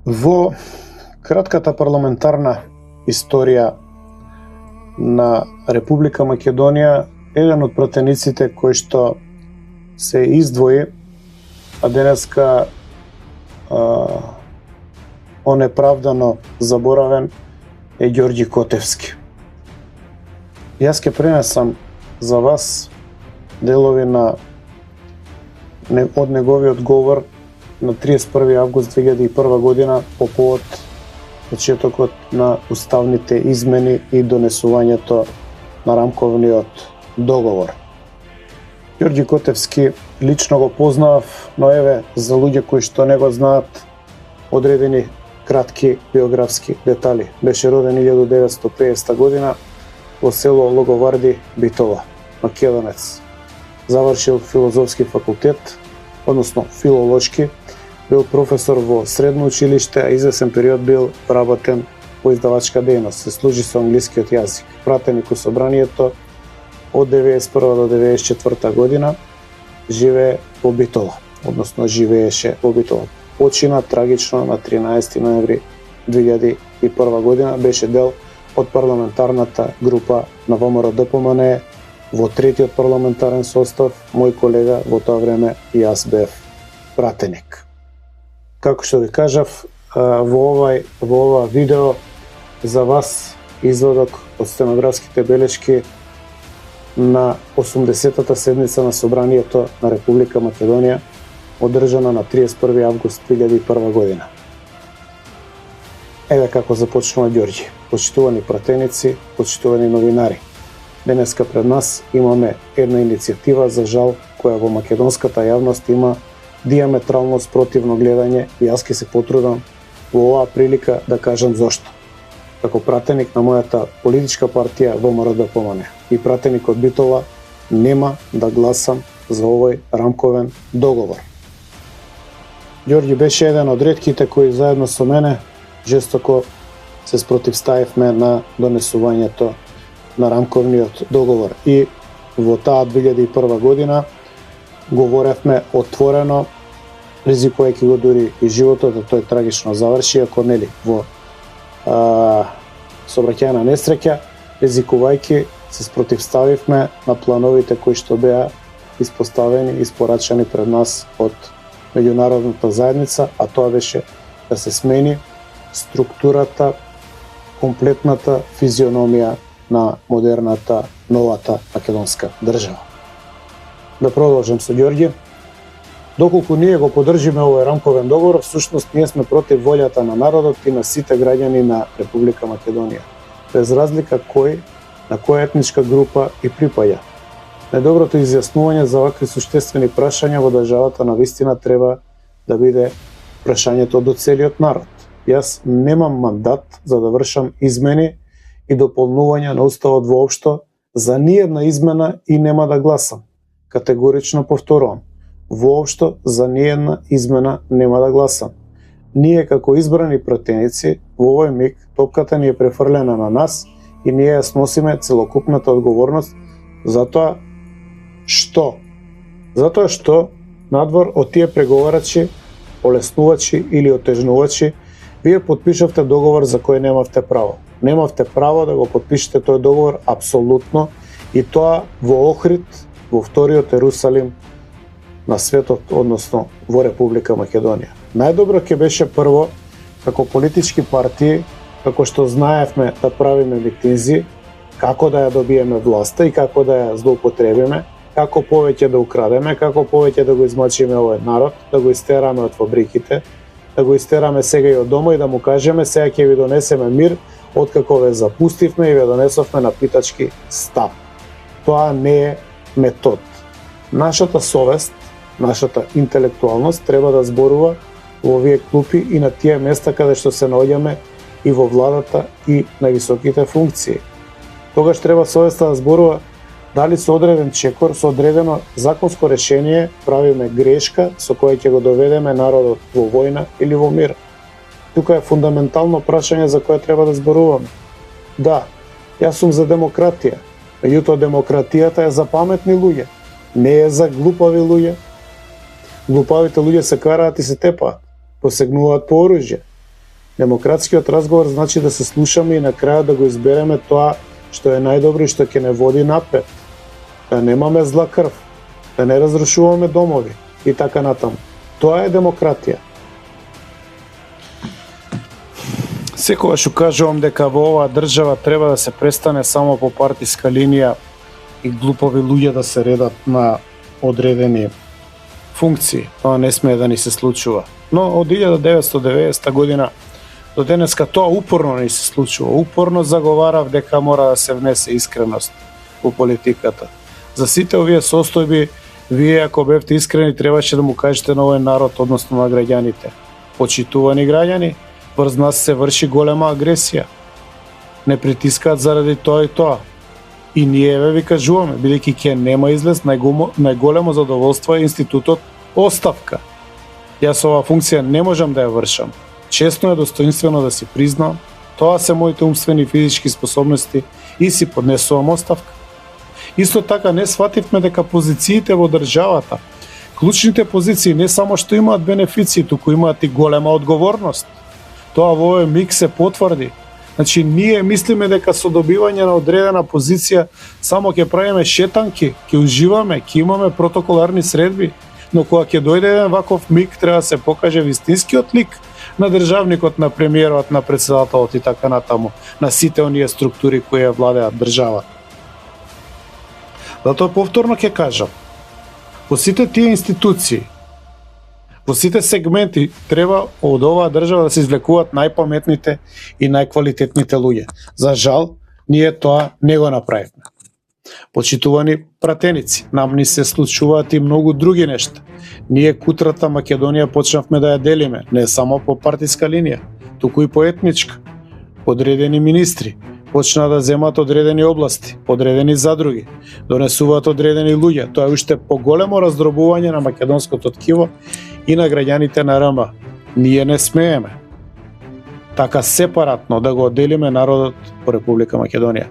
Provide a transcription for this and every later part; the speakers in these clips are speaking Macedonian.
Во кратката парламентарна историја на Република Македонија, еден од пратениците кој што се издвои, а денеска онеправдано заборавен, е Ѓорѓи Котевски. Јас ќе пренесам за вас делови од неговиот говор на 31. август 2001 година по повод почетокот на уставните измени и донесувањето на рамковниот договор. Ѓорѓи Котевски лично го познавав, но еве за луѓе кои што не го знаат одредени кратки биографски детали. Беше роден 1950 година во село Логоварди, Битола, македонец. Завршил филозофски факултет, односно филолошки, бил професор во средно училиште, а извесен период бил вработен во издавачка дејност, се служи со англискиот јазик. Пратеник у собранието од 1991 до 1994 година, живее во Битола, односно живееше во Битола. Почина трагично на 13 ноември 2001 година, беше дел од парламентарната група на ВМРО-ДПМНЕ во третиот парламентарен состав, мој колега во тоа време и јас бев пратеник. Како што ви кажав, во ова видео за вас изводок од стенографските белешки на 80-та седница на Собранието на Република Македонија, одржана на 31. август 2001 година. Еве како започнува Ѓорѓи. Почитувани пратеници, почитувани новинари. Денеска пред нас имаме една иницијатива, за жал, која во македонската јавност има диаметрално спротивно гледање и јас ќе се потрудам во оваа прилика да кажам зошто. Како пратеник на мојата политичка партија ВМРО-ДПМНЕ и пратеник од Битола, нема да гласам за овој рамковен договор. Ѓорѓи беше еден од ретките кои заедно со мене жестоко се спротивставивме на донесувањето на рамковниот договор и во таа 2001 година говоревме отворено, ризикувајќи го дури и животот, да тој трагично заврши, ако нели во сообраќајна несреќа, ризикувајќи се спротивставивме на плановите кои што беа испоставени, испорачани пред нас од меѓународната заедница, а тоа беше да се смени структурата, комплетната физиономија на модерната, новата македонска држава. Да продолжам со Ѓорѓи. Доколку ние го поддржиме овој рамковен договор, всушност ние сме против волјата на народот и на сите граѓани на Република Македонија, без разлика на која етничка група и припаѓа. Најдоброто изјаснување за вакви суштествени прашања во државата на вистина треба да биде прашањето до целиот народ. Јас немам мандат за да вршам измени и дополнување на уставот воопшто, за ниедна измена и нема да гласам. Категорично повторувам, воопшто за ниедна измена нема да гласам. Ние како избрани пратеници, во овој миг топката ни е префрлена на нас и ние ја сносиме целокупната одговорност затоа што надвор од тие преговарачи, олеснувачи или отежнувачи, вие подпишавте договор за кој немавте право. Немавте право да го подпишете тој договор апсолутно, и тоа во Охрид, во вториот Ерусалим на светот, односно во Република Македонија. Најдобро ќе беше прво, како политички партии, како што знаевме да правиме митинзи, како да ја добиеме власта и како да ја злоупотребиме, како повеќе да украдеме, како повеќе да го измачиме овој народ, да го истераме од фабриките, да го истераме сега и од дома и да му кажеме сега ќе ви донесеме мир, откако ве запустивме и ве донесовме на питачки стап. Тоа не е метод. Нашата совест, нашата интелектуалност треба да зборува во овие клупи и на тие места каде што се наоѓаме и во владата и на високите функции. Тогаш треба совеста да зборува дали со одреден чекор, со одредено законско решение правиме грешка со која ќе го доведеме народот во војна или во мир. Тука е фундаментално прашање за кое треба да зборуваме. Да, јас сум за демократија, меѓутоа демократијата е за паметни луѓе, не е за глупави луѓе. Глупавите луѓе се караат и се тепаат, посегнуваат по оружје. Демократскиот разговор значи да се слушаме и на крајот да го избереме тоа што е најдобро и што ќе не води напред. Да немаме зла крв, да не разрушуваме домови и така натаму. Тоа е демократија. Секогаш укажувам дека во оваа држава треба да се престане само по партиска линија и глупови луѓе да се редат на одредени функции. Тоа не смее да ни се случува. Но од 1990 година до денеска тоа упорно ни се случува. Упорно заговарав дека мора да се внесе искреност во политиката. За сите овие состојби, вие ако бевте искрени требаше да му кажете на овој народ, односно на граѓаните. Почитувани граѓани, врз нас се врши голема агресија. Не притискаат заради тоа и тоа. И ние ви кажуваме, бидејќи ќе нема излез, најголемо задоволство е институтот оставка. Јас оваа функција не можам да ја вршам. Честно е достоинствено да си признам, тоа се моите умствени и физички способности и си поднесувам оставка. Исто така не свативме дека позициите во државата, клучните позиции не само што имаат бенефиции, туку имаат и голема одговорност. Тоа во овој миг се потврди. Значи, ние мислиме дека со добивање на одредена позиција само ќе правиме шетанки, ќе уживаме, ќе имаме протоколарни средби, но кога ќе дојде еден ваков миг, треба да се покаже вистинскиот лик на државникот, на премиерот, на претседателот и така натаму, на сите оние структури кои ја владеат државата. Затоа повторно ќе кажам, во сите тие институции, во сите сегменти треба од оваа држава да се извлекуваат најпаметните и најквалитетните луѓе. За жал, ние тоа не го направивме. Почитувани пратеници, нам ни се случуваат и многу други нешта. Ние кутрата Македонија почнавме да ја делиме, не само по партиска линија, туку и по етничка. Одредени министри почнаа да земат одредени области, одредени задруги, донесуваат одредени луѓе. Тоа е уште поголемо раздробување на македонското ткиво и на граѓаните на РМ. Ние не смееме така сепаратно да го одделиме народот по Република Македонија.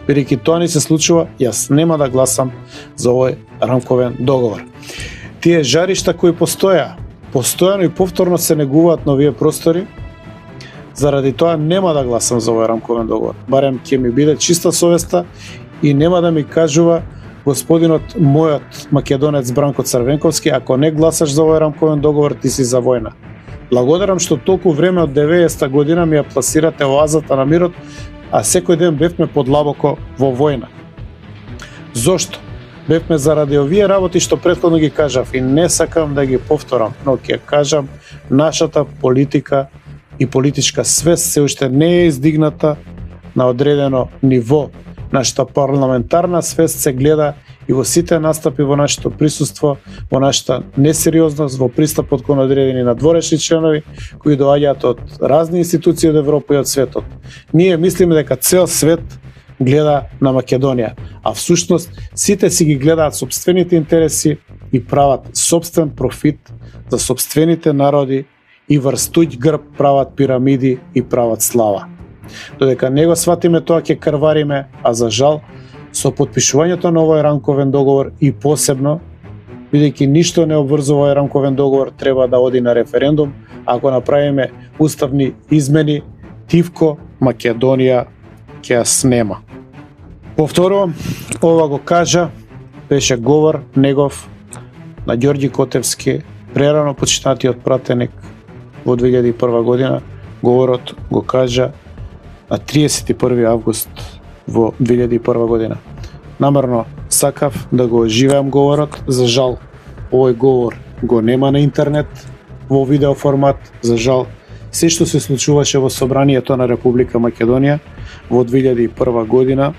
Бидејќи тоа ни се случува, јас нема да гласам за овој рамковен договор. Тие жаришта кои постојано и повторно се негуваат на овие простори, заради тоа нема да гласам за овој рамковен договор. Барем ќе ми биде чиста совеста и нема да ми кажува господинот мојот македонец Бранко Црвенковски, ако не гласаш за овој рамковен договор, ти си за војна. Благодарам што толку време од 90-та година ми ја пласирате оазата на мирот, а секој ден бевме подлабоко во војна. Зошто? Бевме заради овие работи што претходно ги кажав и не сакам да ги повторам, но ќе кажам, нашата политика и политичка свест се уште не е издигната на одредено ниво. Нашата парламентарна свест се гледа и во сите настапи во нашето присуство, во нашата несериозност, во пристапот кон одредени надворешни членови кои доаѓаат од разни институции од Европа и од светот. Ние мислиме дека цел свет гледа на Македонија, а всушност сите си ги гледаат сопствените интереси и прават сопствен профит за сопствените народи и врз туѓ грб прават пирамиди и прават слава. Додека не го сватиме тоа, ќе крвариме, а за жал, со потпишувањето на овој рамковен договор и посебно, бидејќи ништо не обврзува овој рамковен договор, треба да оди на референдум. Ако направиме уставни измени, тивко Македонија ќе ја снема. Повторувам, ова го кажа, беше говор негов на Ѓорѓи Котевски, прерано почитнатиот пратеник во 2001 година. Говорот го кажа на 31 август во 2001 година. Намерно сакав да го оживеам говорот, за жал овој говор го нема на интернет во видео формат, за жал се што се случуваше во собранието на Република Македонија во 2001 година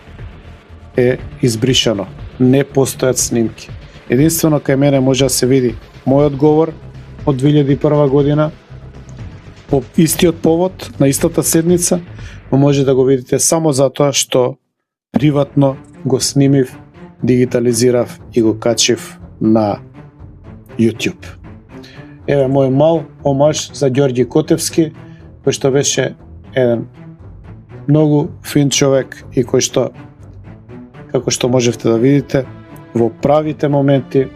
е избришано. Не постојат снимки. Единствено кај мене може да се види мојот говор од 2001 година по истиот повод, на истата седница, но може да го видите само затоа што приватно го снимив, дигитализирав и го качив на YouTube. Еве мој мал омаж за Ѓорѓи Котевски, кој што беше еден многу фин човек и кој што, како што можевте да видите, во правите моменти,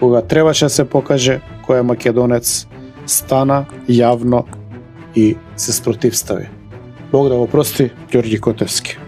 кога требаше да се покаже кој е македонец, стана јавно и се спротивстави. Бог да го прости, Ѓорѓи Котевски.